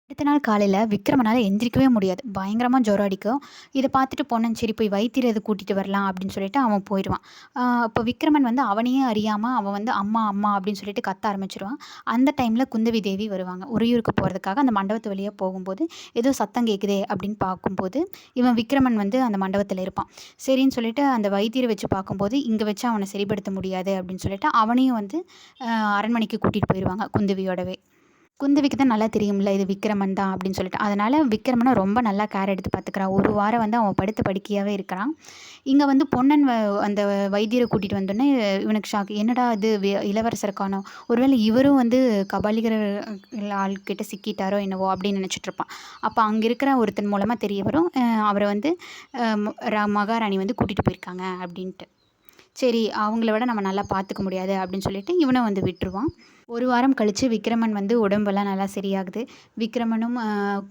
அடுத்த நாள் காலையில் விக்ரமனால் எந்திரிக்கவே முடியாது. பயங்கரமாக ஜுரம் அடிக்கும். இதை பார்த்துட்டு பொன்னன் சரி போய் வைத்தியரை கூட்டிகிட்டு வரலாம் அப்படின்னு சொல்லிட்டு அவன் போயிடுவான். அப்போ விக்ரமன் வந்து அவனையே அறியாமல் அவன் வந்து அம்மா அம்மா அப்படின்னு சொல்லிட்டு கத்த ஆரம்பிச்சிருவான். அந்த டைமில் குந்தவி தேவி வருவாங்க. உறையூருக்கு போகிறதுக்காக அந்த மண்டபத்து வழியாக போகும்போது ஏதோ சத்தம் கேட்குதே அப்படின்னு பார்க்கும்போது இவன் விக்ரமன் வந்து அந்த மண்டபத்தில் இருப்பான். சரின்னு சொல்லிட்டு அந்த வைத்தியரை வச்சு பார்க்கும்போது இங்கே வச்சு அவனை சரிப்படுத்த முடியாது அப்படின்னு சொல்லிட்டு அவனையும் வந்து அரண்மனைக்கு கூட்டிகிட்டு போயிடுவாங்க குந்தவியோடவே. குந்தவிக்கு தான் நல்லா தெரியும்ல இது விக்ரமன் தான் அப்படின்னு சொல்லிட்டு. அதனால் விக்ரமனை ரொம்ப நல்லா கேர் எடுத்து பார்த்துக்கிறான். ஒரு வாரம் வந்து அவன் படுத்த படுக்கையாகவே இருக்கிறான். இங்கே வந்து பொன்னன் அந்த வைத்தியரை கூட்டிகிட்டு வந்தோடனே இவனுக்கு ஷாக். என்னடா இது இளவரசர் காணோம். ஒருவேளை இவரும் வந்து கபாலிகர் ஆள்கிட்ட சிக்கிட்டாரோ என்னவோ அப்படின்னு நினச்சிட்ருப்பான். அப்போ அங்கே இருக்கிற ஒருத்தன் மூலமாக தெரிய வரும் அவரை வந்து மகாராணி வந்து கூட்டிகிட்டு போயிருக்காங்க அப்படின்ட்டு. சரி அவங்கள விட நம்ம நல்லா பார்த்துக்க முடியாது அப்படின்னு சொல்லிட்டு இவனை வந்து விட்டுருவான். ஒரு வாரம் கழித்து விக்ரமன் வந்து உடம்பெல்லாம் நல்லா சரியாகுது. விக்ரமனும்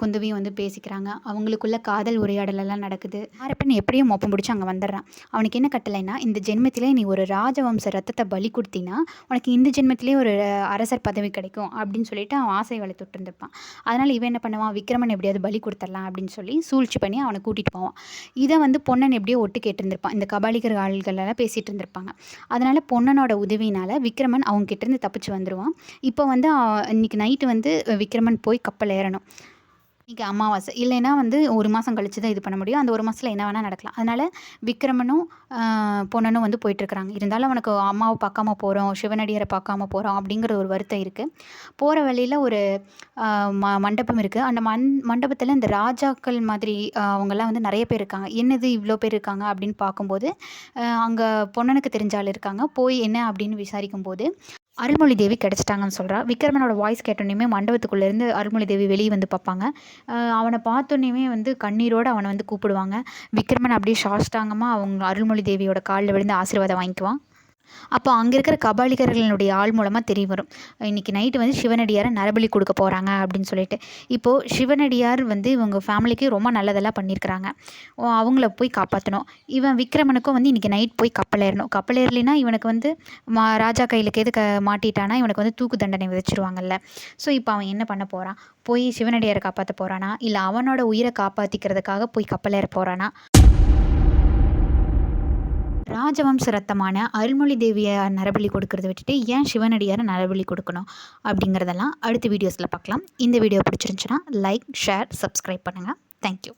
குந்தவியும் வந்து பேசிக்கிறாங்க. அவங்களுக்குள்ள காதல் உரையாடலெல்லாம் நடக்குது. ஹாரப்பன் எப்படியும் மோப்பம் பிடிச்சி அங்கே வந்துடுறான். அவனுக்கு என்ன கட்டளைன்னா, இந்த ஜென்மத்திலே நீ ஒரு ராஜவம்ச ரத்தத்தை பலி கொடுத்தினா உனக்கு இந்த ஜென்மத்திலே ஒரு அரசர் பதவி கிடைக்கும் அப்படின்னு சொல்லிட்டு அவன் ஆசை வளர்த்துட்டு இருந்திருப்பான். அதனால் இவன் என்ன பண்ணுவான், விக்ரமன் எப்படியாவது பலி கொடுத்துடலாம் அப்படின்னு சொல்லி சூழ்ச்சி பண்ணி அவனை கூட்டிகிட்டு போவான். இதை வந்து பொன்னன் எப்படியோ ஒட்டு கேட்டிருந்திருப்பான். இந்த கபாலிகர் ஆள்களெல்லாம் பேசிகிட்டு இருந்திருப்பாங்க. அதனால் பொன்னனோட உதவினால் விக்ரமன் அவங்க கிட்டேருந்து தப்பிச்சு வந்துடுவான். இப்போ வந்து இன்னைக்கு நைட்டு வந்து விக்ரமன் போய் கப்பல் ஏறணும். இன்றைக்கி அமாவாசை இல்லைன்னா வந்து ஒரு மாதம் கழித்து தான் இது பண்ண முடியும். அந்த ஒரு மாதத்தில் என்ன வேணால் நடக்கலாம். அதனால் விக்ரமனும் பொன்னனும் வந்து போயிட்டுருக்குறாங்க. இருந்தாலும் அவனுக்கு அம்மாவை பார்க்காம போகிறோம், சிவனடியாரை பார்க்காம போகிறோம் அப்படிங்கிற ஒரு வருத்தம் இருக்குது. போகிற வழியில் ஒரு மண்டபம் இருக்குது. அந்த மண்டபத்தில் இந்த ராஜாக்கள் மாதிரி அவங்கெல்லாம் வந்து நிறைய பேர் இருக்காங்க. என்னது இவ்வளோ பேர் இருக்காங்க அப்படின்னு பார்க்கும்போது அங்கே பொன்னனுக்கு தெரிஞ்ச ஆள் இருக்காங்க. போய் என்ன அப்படின்னு விசாரிக்கும்போது அருள்மொழி தேவி கிடச்சிட்டாங்கன்னு சொல்கிறா. விக்ரமனோட வாய்ஸ் கேட்டோன்னே மண்டபத்துக்குள்ளேருந்து அருள்மொழி தேவி வெளியே வந்து பார்ப்பாங்க. அவனை பார்த்தோன்னே வந்து கண்ணீரோடு அவனை வந்து கூப்பிடுவாங்க. விக்ரமன் அப்படியே சாஷ்டாங்கமாக அவங்க அருள்மொழி தேவியோட காலில் விழுந்து ஆசீர்வாதம் வாங்கிக்குவான். அப்போ அங்கே இருக்கிற கபாலிகர்களுடைய ஆள் மூலமாக தெரிய வரும், இன்றைக்கி நைட்டு வந்து சிவனடியாரை நரபலி கொடுக்க போகிறாங்க அப்படின்னு சொல்லிட்டு. இப்போது சிவனடியார் வந்து இவங்க ஃபேமிலிக்கு ரொம்ப நல்லதெல்லாம் பண்ணியிருக்கிறாங்க. அவங்கள போய் காப்பாற்றணும். இவன் விக்ரமனுக்கும் வந்து இன்றைக்கி நைட் போய் கப்பல் ஏறணும். கப்பல் ஏறலினா இவனுக்கு வந்து ராஜா கையிலுக்கு எது மாட்டிட்டானா இவனுக்கு வந்து தூக்கு தண்டனை விதிச்சிருவாங்கல்ல. ஸோ இப்போ அவன் என்ன பண்ண போகிறான், போய் சிவனடியாரை காப்பாற்ற போகிறானா இல்லை அவனோட உயிரை காப்பாற்றிக்கிறதுக்காக போய் கப்பல் ஏற போகிறானா? ராஜவம்ச ரத்தமான அருள்மொழி தேவியை நரபலி கொடுக்கறத விட்டுட்டு ஏன் சிவனடியாரை நரபலி கொடுக்கணும் அப்படிங்கிறதெல்லாம் அடுத்த வீடியோஸில் பார்க்கலாம். இந்த வீடியோ பிடிச்சிருந்துச்சுன்னா லைக், ஷேர், சப்ஸ்கிரைப் பண்ணுங்கள். தேங்க்யூ.